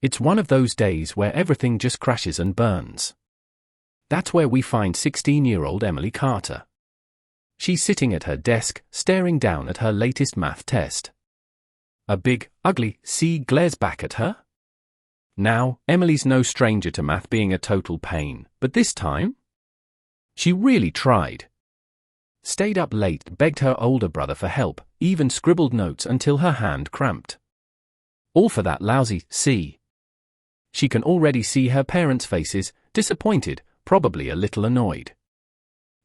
It's one of those days where everything just crashes and burns. That's where we find 16-year-old Emily Carter. She's sitting at her desk, staring down at her latest math test. A big, ugly C glares back at her. Now, Emily's no stranger to math being a total pain, but this time? She really tried. Stayed up late, begged her older brother for help, even scribbled notes until her hand cramped. All for that lousy C. She can already see her parents' faces, disappointed, probably a little annoyed.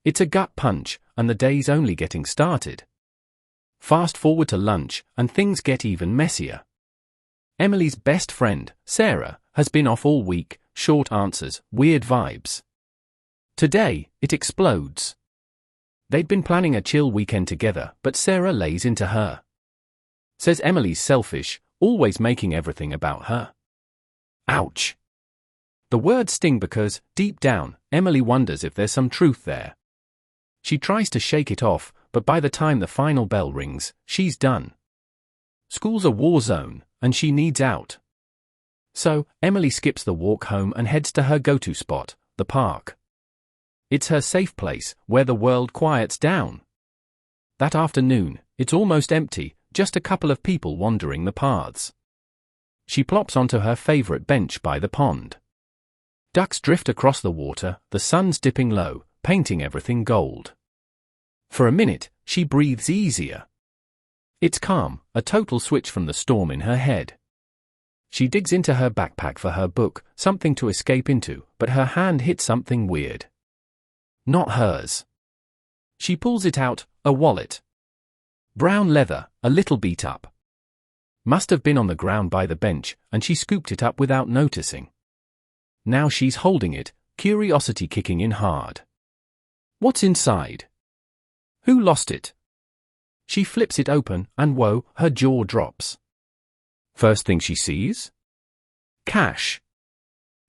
It's a gut punch, and the day's only getting started. Fast forward to lunch, and things get even messier. Emily's best friend, Sarah, has been off all week, short answers, weird vibes. Today, it explodes. They'd been planning a chill weekend together, but Sarah lays into her. Says Emily's selfish, always making everything about her. Ouch. The words sting because, deep down, Emily wonders if there's some truth there. She tries to shake it off, but by the time the final bell rings, she's done. School's a war zone, and she needs out. So, Emily skips the walk home and heads to her go-to spot, the park. It's her safe place, where the world quiets down. That afternoon, it's almost empty, just a couple of people wandering the paths. She plops onto her favorite bench by the pond. Ducks drift across the water, the sun's dipping low, painting everything gold. For a minute, she breathes easier. It's calm, a total switch from the storm in her head. She digs into her backpack for her book, something to escape into, but her hand hits something weird. Not hers. She pulls it out, a wallet. Brown leather, a little beat up. Must have been on the ground by the bench, and she scooped it up without noticing. Now she's holding it, curiosity kicking in hard. What's inside? Who lost it? She flips it open, and whoa, her jaw drops. First thing she sees? Cash.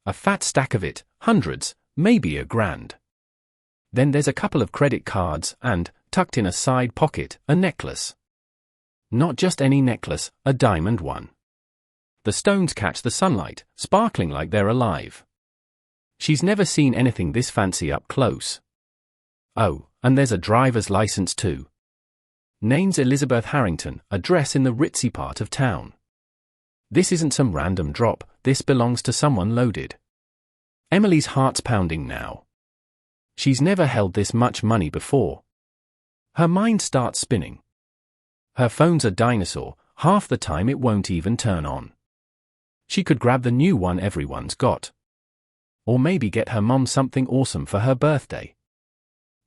A fat stack of it, hundreds, maybe $1,000. Then there's a couple of credit cards and, tucked in a side pocket, a necklace. Not just any necklace, a diamond one. The stones catch the sunlight, sparkling like they're alive. She's never seen anything this fancy up close. Oh, and there's a driver's license too. Name's Elizabeth Harrington, address in the ritzy part of town. This isn't some random drop, this belongs to someone loaded. Emily's heart's pounding now. She's never held this much money before. Her mind starts spinning. Her phone's a dinosaur, half the time it won't even turn on. She could grab the new one everyone's got. Or maybe get her mom something awesome for her birthday.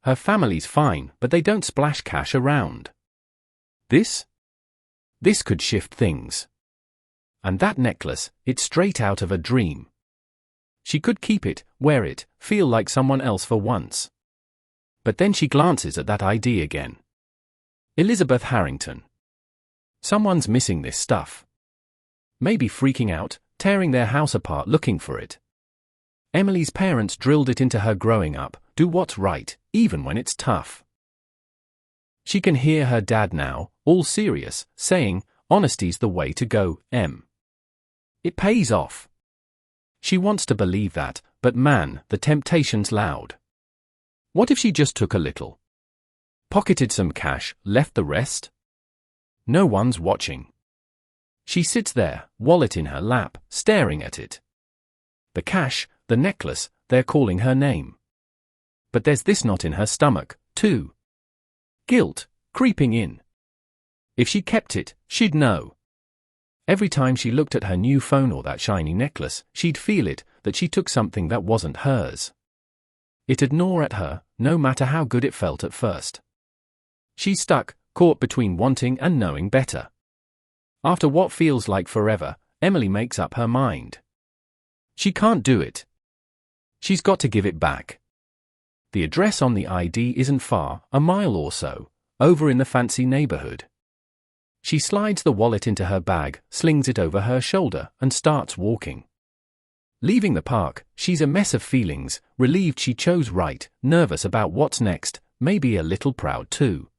Her family's fine, but they don't splash cash around. This could shift things. And that necklace, it's straight out of a dream. She could keep it, wear it, feel like someone else for once. But then she glances at that ID again. Elizabeth Harrington. Someone's missing this stuff. Maybe freaking out, tearing their house apart looking for it. Emily's parents drilled it into her growing up, do what's right, even when it's tough. She can hear her dad now, all serious, saying, honesty's the way to go, Em. It pays off. She wants to believe that, but man, the temptation's loud. What if she just took a little? Pocketed some cash, left the rest? No one's watching. She sits there, wallet in her lap, staring at it. The cash, the necklace, they're calling her name. But there's this knot in her stomach, too. Guilt, creeping in. If she kept it, she'd know. Every time she looked at her new phone or that shiny necklace, she'd feel it, that she took something that wasn't hers. It'd gnaw at her, no matter how good it felt at first. She's stuck, caught between wanting and knowing better. After what feels like forever, Emily makes up her mind. She can't do it. She's got to give it back. The address on the ID isn't far, a mile or so, over in the fancy neighborhood. She slides the wallet into her bag, slings it over her shoulder, and starts walking. Leaving the park, she's a mess of feelings, relieved she chose right, nervous about what's next, maybe a little proud too.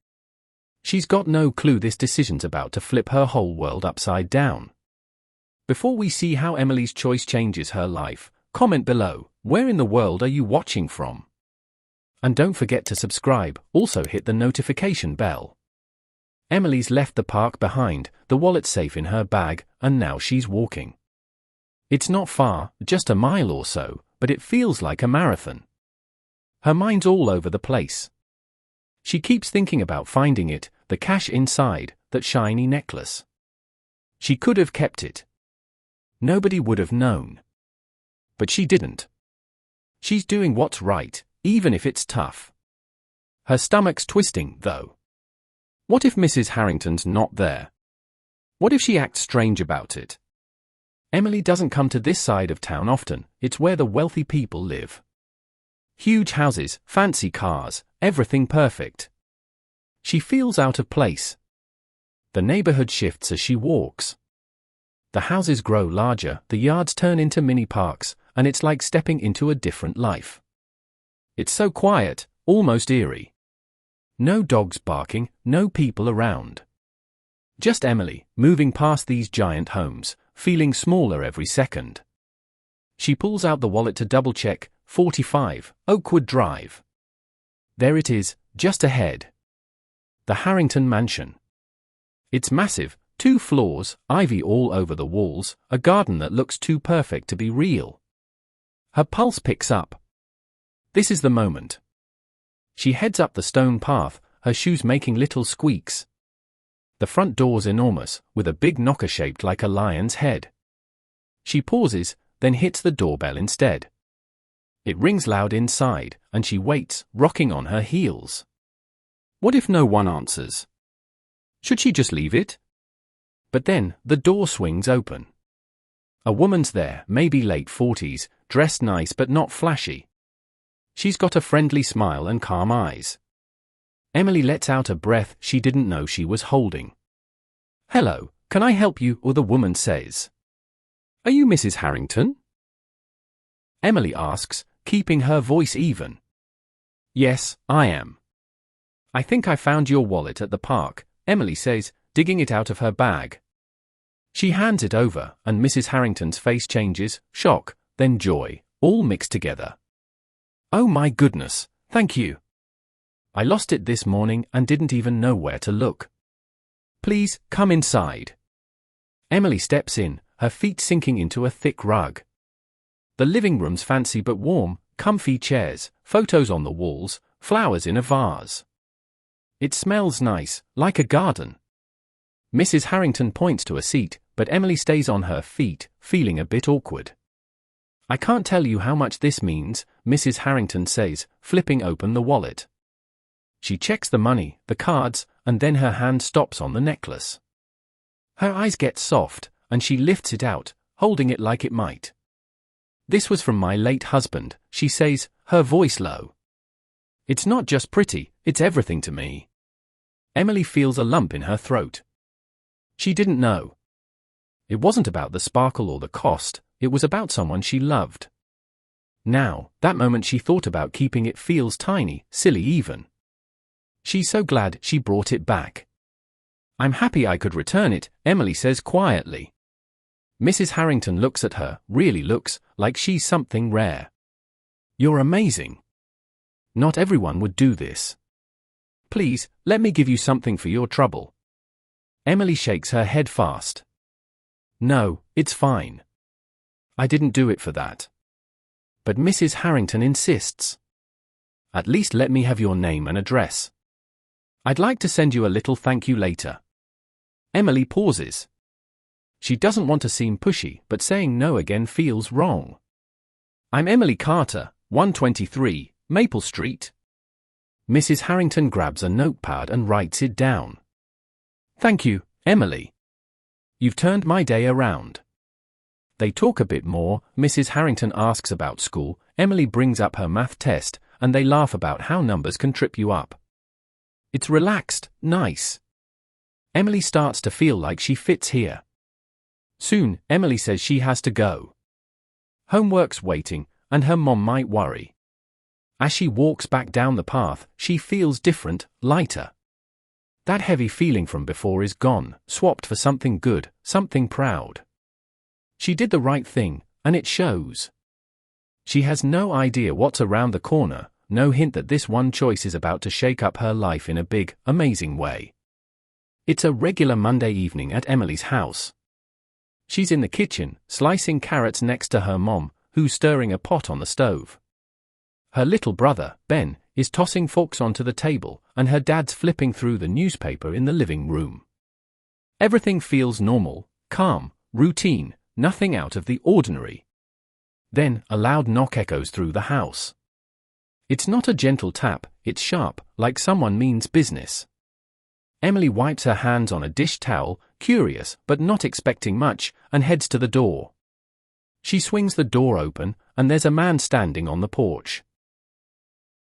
She's got no clue this decision's about to flip her whole world upside down. Before we see how Emily's choice changes her life, comment below, where in the world are you watching from? And don't forget to subscribe, also hit the notification bell. Emily's left the park behind, the wallet safe in her bag, and now she's walking. It's not far, just a mile or so, but it feels like a marathon. Her mind's all over the place. She keeps thinking about finding it, the cash inside, that shiny necklace. She could have kept it. Nobody would have known. But she didn't. She's doing what's right, even if it's tough. Her stomach's twisting, though. What if Mrs. Harrington's not there? What if she acts strange about it? Emily doesn't come to this side of town often, it's where the wealthy people live. Huge houses, fancy cars, everything perfect. She feels out of place. The neighborhood shifts as she walks. The houses grow larger, the yards turn into mini parks, and it's like stepping into a different life. It's so quiet, almost eerie. No dogs barking, no people around. Just Emily, moving past these giant homes, feeling smaller every second. She pulls out the wallet to double-check, 45, Oakwood Drive. There it is, just ahead. The Harrington Mansion. It's massive, 2 floors, ivy all over the walls, a garden that looks too perfect to be real. Her pulse picks up. This is the moment. She heads up the stone path, her shoes making little squeaks. The front door's enormous, with a big knocker shaped like a lion's head. She pauses, then hits the doorbell instead. It rings loud inside, and she waits, rocking on her heels. What if no one answers? Should she just leave it? But then, the door swings open. A woman's there, maybe late 40s, dressed nice but not flashy. She's got a friendly smile and calm eyes. Emily lets out a breath she didn't know she was holding. "Hello, can I help you?" or the woman says. "Are you Mrs. Harrington?" Emily asks, keeping her voice even. "Yes, I am." "I think I found your wallet at the park," Emily says, digging it out of her bag. She hands it over, and Mrs. Harrington's face changes, shock, then joy, all mixed together. "Oh my goodness, thank you. I lost it this morning and didn't even know where to look. Please, come inside." Emily steps in, her feet sinking into a thick rug. The living room's fancy but warm, comfy chairs, photos on the walls, flowers in a vase. It smells nice, like a garden. Mrs. Harrington points to a seat, but Emily stays on her feet, feeling a bit awkward. "I can't tell you how much this means," Mrs. Harrington says, flipping open the wallet. She checks the money, the cards, and then her hand stops on the necklace. Her eyes get soft, and she lifts it out, holding it like it might. "This was from my late husband," she says, her voice low. "It's not just pretty, it's everything to me." Emily feels a lump in her throat. She didn't know. It wasn't about the sparkle or the cost, it was about someone she loved. Now, that moment she thought about keeping it feels tiny, silly even. She's so glad she brought it back. "I'm happy I could return it," Emily says quietly. Mrs. Harrington looks at her, really looks, like she's something rare. "You're amazing. Not everyone would do this. Please, let me give you something for your trouble." Emily shakes her head fast. "No, it's fine. I didn't do it for that." But Mrs. Harrington insists. "At least let me have your name and address. I'd like to send you a little thank you later." Emily pauses. She doesn't want to seem pushy, but saying no again feels wrong. "I'm Emily Carter, 123, Maple Street." Mrs. Harrington grabs a notepad and writes it down. "Thank you, Emily. You've turned my day around." They talk a bit more. Mrs. Harrington asks about school, Emily brings up her math test, and they laugh about how numbers can trip you up. It's relaxed, nice. Emily starts to feel like she fits here. Soon, Emily says she has to go. Homework's waiting, and her mom might worry. As she walks back down the path, she feels different, lighter. That heavy feeling from before is gone, swapped for something good, something proud. She did the right thing, and it shows. She has no idea what's around the corner, no hint that this one choice is about to shake up her life in a big, amazing way. It's a regular Monday evening at Emily's house. She's in the kitchen, slicing carrots next to her mom, who's stirring a pot on the stove. Her little brother, Ben, is tossing forks onto the table, and her dad's flipping through the newspaper in the living room. Everything feels normal, calm, routine, nothing out of the ordinary. Then, a loud knock echoes through the house. It's not a gentle tap, it's sharp, like someone means business. Emily wipes her hands on a dish towel, curious but not expecting much, and heads to the door. She swings the door open, and there's a man standing on the porch.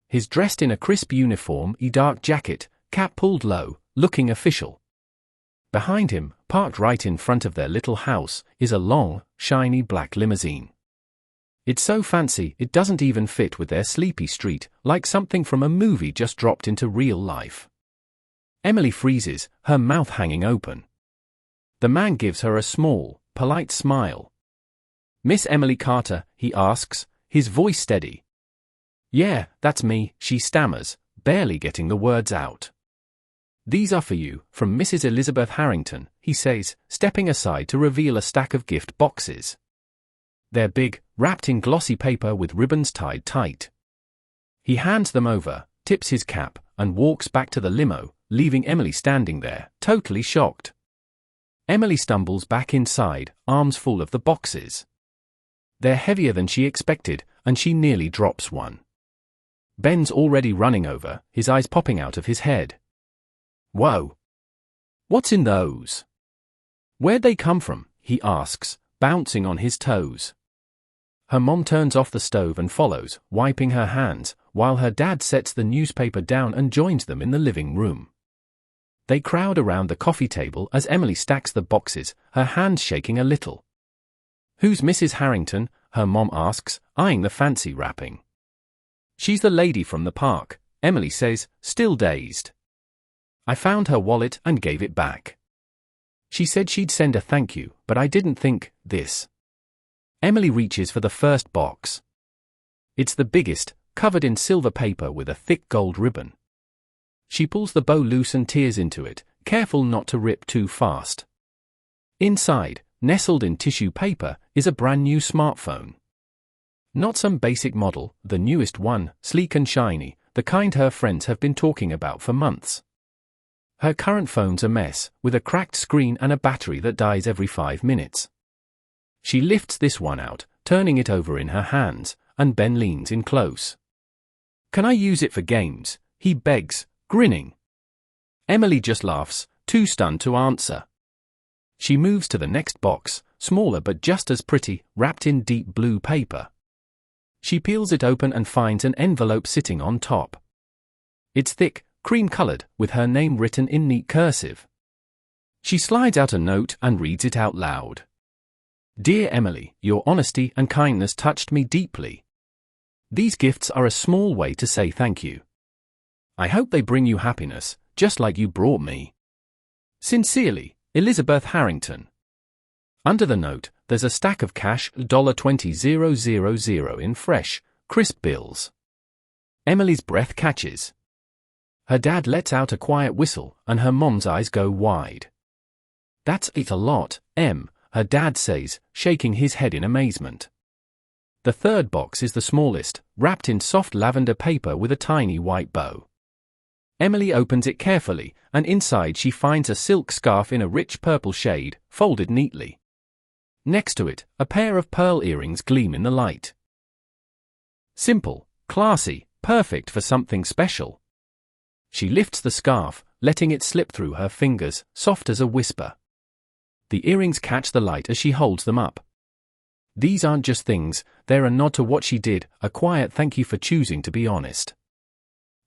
He's dressed in a crisp uniform, a dark jacket, cap pulled low, looking official. Behind him, parked right in front of their little house, is a long, shiny black limousine. It's so fancy it doesn't even fit with their sleepy street, like something from a movie just dropped into real life. Emily freezes, her mouth hanging open. The man gives her a small, polite smile. "Miss Emily Carter?" he asks, his voice steady. "Yeah, that's me," she stammers, barely getting the words out. "These are for you, from Mrs. Elizabeth Harrington," he says, stepping aside to reveal a stack of gift boxes. They're big, wrapped in glossy paper with ribbons tied tight. He hands them over, tips his cap, and walks back to the limo, leaving Emily standing there, totally shocked. Emily stumbles back inside, arms full of the boxes. They're heavier than she expected, and she nearly drops one. Ben's already running over, his eyes popping out of his head. "Whoa! What's in those? Where'd they come from?" he asks, bouncing on his toes. Her mom turns off the stove and follows, wiping her hands, while her dad sets the newspaper down and joins them in the living room. They crowd around the coffee table as Emily stacks the boxes, her hands shaking a little. "Who's Mrs. Harrington?" her mom asks, eyeing the fancy wrapping. "She's the lady from the park," Emily says, still dazed. "I found her wallet and gave it back. She said she'd send a thank you, but I didn't think this." Emily reaches for the first box. It's the biggest, covered in silver paper with a thick gold ribbon. She pulls the bow loose and tears into it, careful not to rip too fast. Inside, nestled in tissue paper, is a brand new smartphone. Not some basic model, the newest one, sleek and shiny, the kind her friends have been talking about for months. Her current phone's a mess, with a cracked screen and a battery that dies every 5 minutes. She lifts this one out, turning it over in her hands, and Ben leans in close. "Can I use it for games?" he begs, grinning. Emily just laughs, too stunned to answer. She moves to the next box, smaller but just as pretty, wrapped in deep blue paper. She peels it open and finds an envelope sitting on top. It's thick, cream-colored, with her name written in neat cursive. She slides out a note and reads it out loud. "Dear Emily, your honesty and kindness touched me deeply. These gifts are a small way to say thank you. I hope they bring you happiness, just like you brought me. Sincerely, Elizabeth Harrington." Under the note, there's a stack of cash, $20,000 in fresh, crisp bills. Emily's breath catches. Her dad lets out a quiet whistle, and her mom's eyes go wide. "That's it a lot, Em," her dad says, shaking his head in amazement. The third box is the smallest, wrapped in soft lavender paper with a tiny white bow. Emily opens it carefully, and inside she finds a silk scarf in a rich purple shade, folded neatly. Next to it, a pair of pearl earrings gleam in the light. Simple, classy, perfect for something special. She lifts the scarf, letting it slip through her fingers, soft as a whisper. The earrings catch the light as she holds them up. These aren't just things, they're a nod to what she did, a quiet thank you for choosing to be honest.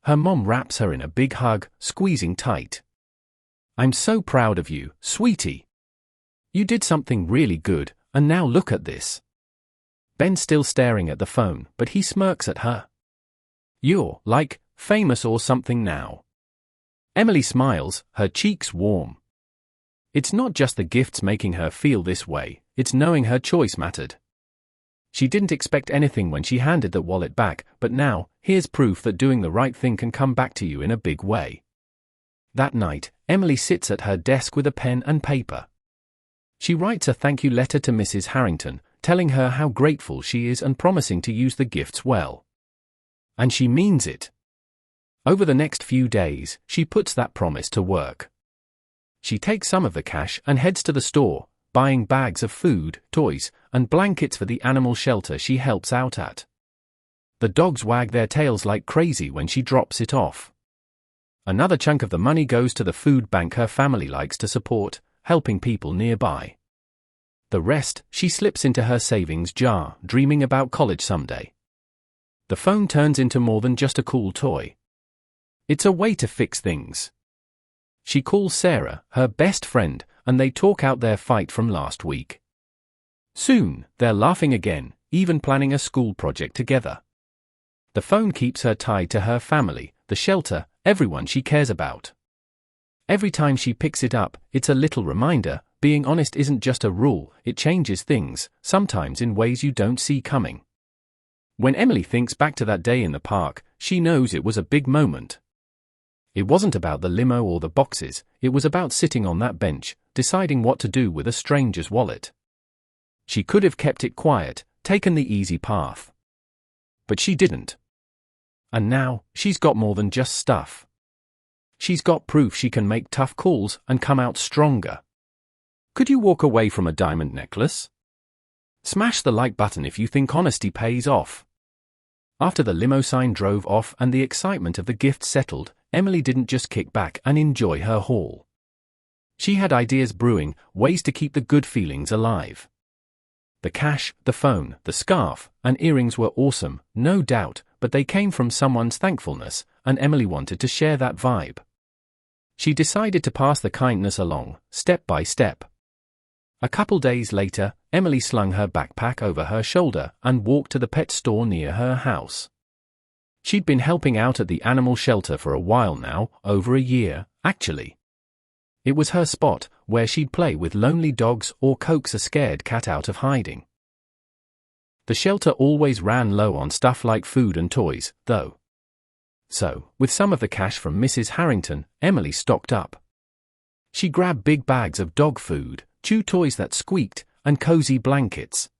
Her mom wraps her in a big hug, squeezing tight. "I'm so proud of you, sweetie. You did something really good, and now look at this." Ben's still staring at the phone, but he smirks at her. "You're, like, famous or something now." Emily smiles, her cheeks warm. It's not just the gifts making her feel this way, it's knowing her choice mattered. She didn't expect anything when she handed the wallet back, but now, here's proof that doing the right thing can come back to you in a big way. That night, Emily sits at her desk with a pen and paper. She writes a thank you letter to Mrs. Harrington, telling her how grateful she is and promising to use the gifts well. And she means it. Over the next few days, she puts that promise to work. She takes some of the cash and heads to the store, buying bags of food, toys, and blankets for the animal shelter she helps out at. The dogs wag their tails like crazy when she drops it off. Another chunk of the money goes to the food bank her family likes to support, helping people nearby. The rest, she slips into her savings jar, dreaming about college someday. The phone turns into more than just a cool toy. It's a way to fix things. She calls Sarah, her best friend, and they talk out their fight from last week. Soon, they're laughing again, even planning a school project together. The phone keeps her tied to her family, the shelter, everyone she cares about. Every time she picks it up, it's a little reminder, being honest isn't just a rule, it changes things, sometimes in ways you don't see coming. When Emily thinks back to that day in the park, she knows it was a big moment. It wasn't about the limo or the boxes, it was about sitting on that bench, deciding what to do with a stranger's wallet. She could have kept it quiet, taken the easy path. But she didn't. And now, she's got more than just stuff. She's got proof she can make tough calls and come out stronger. Could you walk away from a diamond necklace? Smash the like button if you think honesty pays off. After the limousine drove off and the excitement of the gift settled, Emily didn't just kick back and enjoy her haul. She had ideas brewing, ways to keep the good feelings alive. The cash, the phone, the scarf, and earrings were awesome, no doubt, but they came from someone's thankfulness, and Emily wanted to share that vibe. She decided to pass the kindness along, step by step. A couple days later, Emily slung her backpack over her shoulder and walked to the pet store near her house. She'd been helping out at the animal shelter for a while now, over a year, actually. It was her spot, where she'd play with lonely dogs or coax a scared cat out of hiding. The shelter always ran low on stuff like food and toys, though. So, with some of the cash from Mrs. Harrington, Emily stocked up. She grabbed big bags of dog food, chew toys that squeaked, and cozy blankets.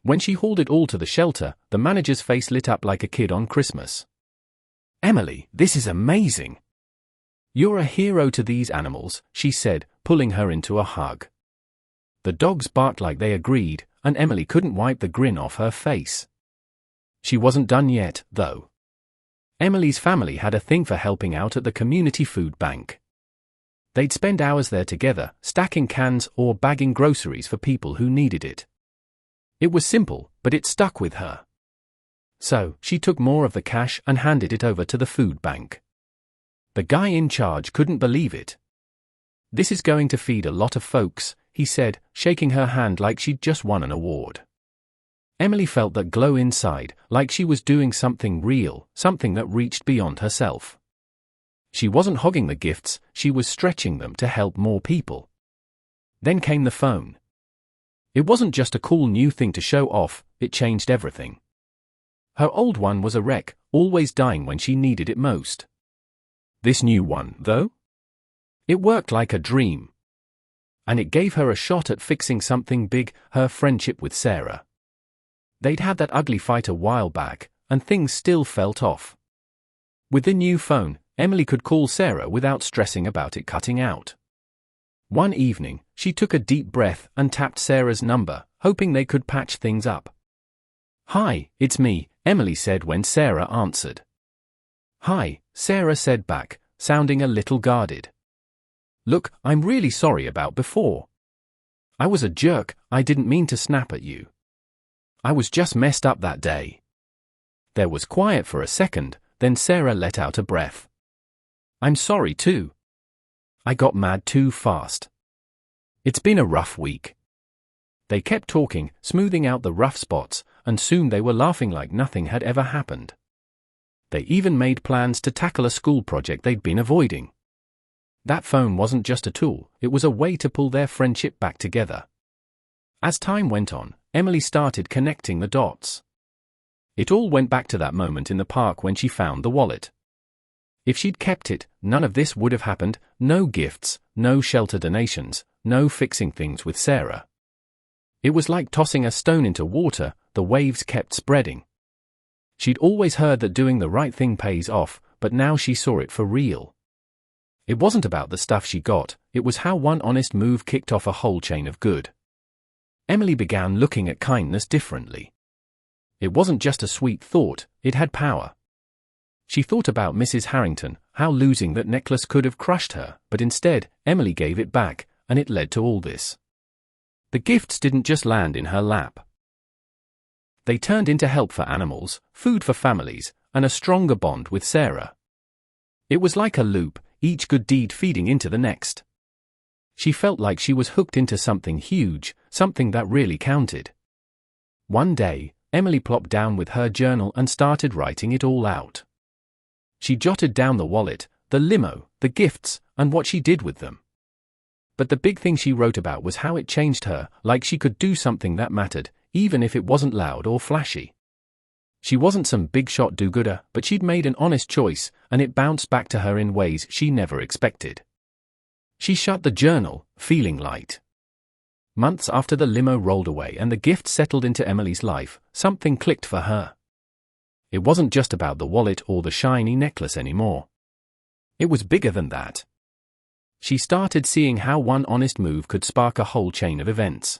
When she hauled it all to the shelter, the manager's face lit up like a kid on Christmas. "Emily, this is amazing. You're a hero to these animals," she said, pulling her into a hug. The dogs barked like they agreed, and Emily couldn't wipe the grin off her face. She wasn't done yet, though. Emily's family had a thing for helping out at the community food bank. They'd spend hours there together, stacking cans or bagging groceries for people who needed it. It was simple, but it stuck with her. So, she took more of the cash and handed it over to the food bank. The guy in charge couldn't believe it. "This is going to feed a lot of folks," he said, shaking her hand like she'd just won an award. Emily felt that glow inside, like she was doing something real, something that reached beyond herself. She wasn't hogging the gifts, she was stretching them to help more people. Then came the phone. It wasn't just a cool new thing to show off, it changed everything. Her old one was a wreck, always dying when she needed it most. This new one, though? It worked like a dream. And it gave her a shot at fixing something big, her friendship with Sarah. They'd had that ugly fight a while back, and things still felt off. With the new phone, Emily could call Sarah without stressing about it cutting out. One evening, she took a deep breath and tapped Sarah's number, hoping they could patch things up. "Hi, it's me," Emily said when Sarah answered. "Hi," Sarah said back, sounding a little guarded. "Look, I'm really sorry about before. I was a jerk, I didn't mean to snap at you. I was just messed up that day." There was quiet for a second, then Sarah let out a breath. "I'm sorry too. I got mad too fast. It's been a rough week." They kept talking, smoothing out the rough spots, and soon they were laughing like nothing had ever happened. They even made plans to tackle a school project they'd been avoiding. That phone wasn't just a tool, it was a way to pull their friendship back together. As time went on, Emily started connecting the dots. It all went back to that moment in the park when she found the wallet. If she'd kept it, none of this would have happened, no gifts, no shelter donations, no fixing things with Sarah. It was like tossing a stone into water, the waves kept spreading. She'd always heard that doing the right thing pays off, but now she saw it for real. It wasn't about the stuff she got, it was how one honest move kicked off a whole chain of good. Emily began looking at kindness differently. It wasn't just a sweet thought, it had power. She thought about Mrs. Harrington, how losing that necklace could have crushed her, but instead, Emily gave it back, and it led to all this. The gifts didn't just land in her lap. They turned into help for animals, food for families, and a stronger bond with Sarah. It was like a loop, each good deed feeding into the next. She felt like she was hooked into something huge, something that really counted. One day, Emily plopped down with her journal and started writing it all out. She jotted down the wallet, the limo, the gifts, and what she did with them. But the big thing she wrote about was how it changed her, like she could do something that mattered, even if it wasn't loud or flashy. She wasn't some big-shot do-gooder, but she'd made an honest choice, and it bounced back to her in ways she never expected. She shut the journal, feeling light. Months after the limo rolled away and the gift settled into Emily's life, something clicked for her. It wasn't just about the wallet or the shiny necklace anymore. It was bigger than that. She started seeing how one honest move could spark a whole chain of events.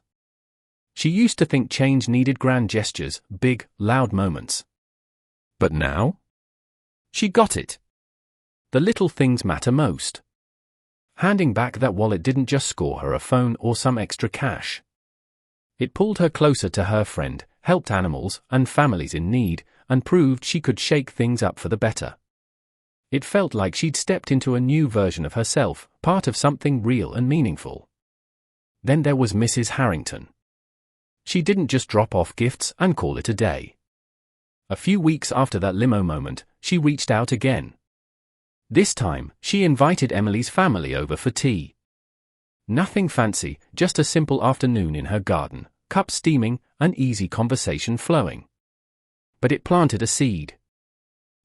She used to think change needed grand gestures, big, loud moments. But now? She got it. The little things matter most. Handing back that wallet didn't just score her a phone or some extra cash. It pulled her closer to her friend, helped animals and families in need, and proved she could shake things up for the better. It felt like she'd stepped into a new version of herself, part of something real and meaningful. Then there was Mrs. Harrington. She didn't just drop off gifts and call it a day. A few weeks after that limo moment, she reached out again. This time, she invited Emily's family over for tea. Nothing fancy, just a simple afternoon in her garden, cups steaming, an easy conversation flowing. But it planted a seed.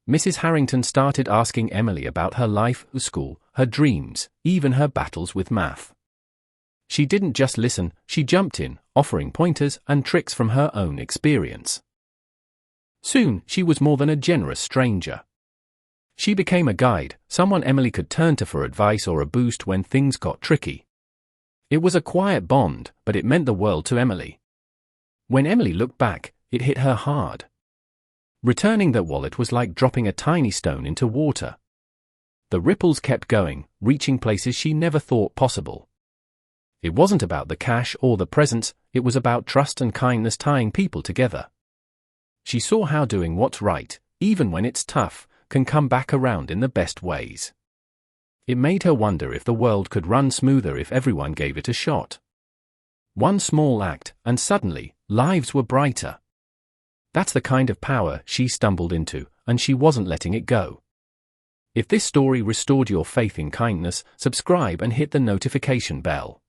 Mrs. Harrington started asking Emily about her life, school, her dreams, even her battles with math. She didn't just listen, she jumped in, offering pointers and tricks from her own experience. Soon, she was more than a generous stranger. She became a guide, someone Emily could turn to for advice or a boost when things got tricky. It was a quiet bond, but it meant the world to Emily. When Emily looked back, it hit her hard. Returning that wallet was like dropping a tiny stone into water. The ripples kept going, reaching places she never thought possible. It wasn't about the cash or the presents, it was about trust and kindness tying people together. She saw how doing what's right, even when it's tough, can come back around in the best ways. It made her wonder if the world could run smoother if everyone gave it a shot. One small act, and suddenly, lives were brighter. That's the kind of power she stumbled into, and she wasn't letting it go. If this story restored your faith in kindness, subscribe and hit the notification bell.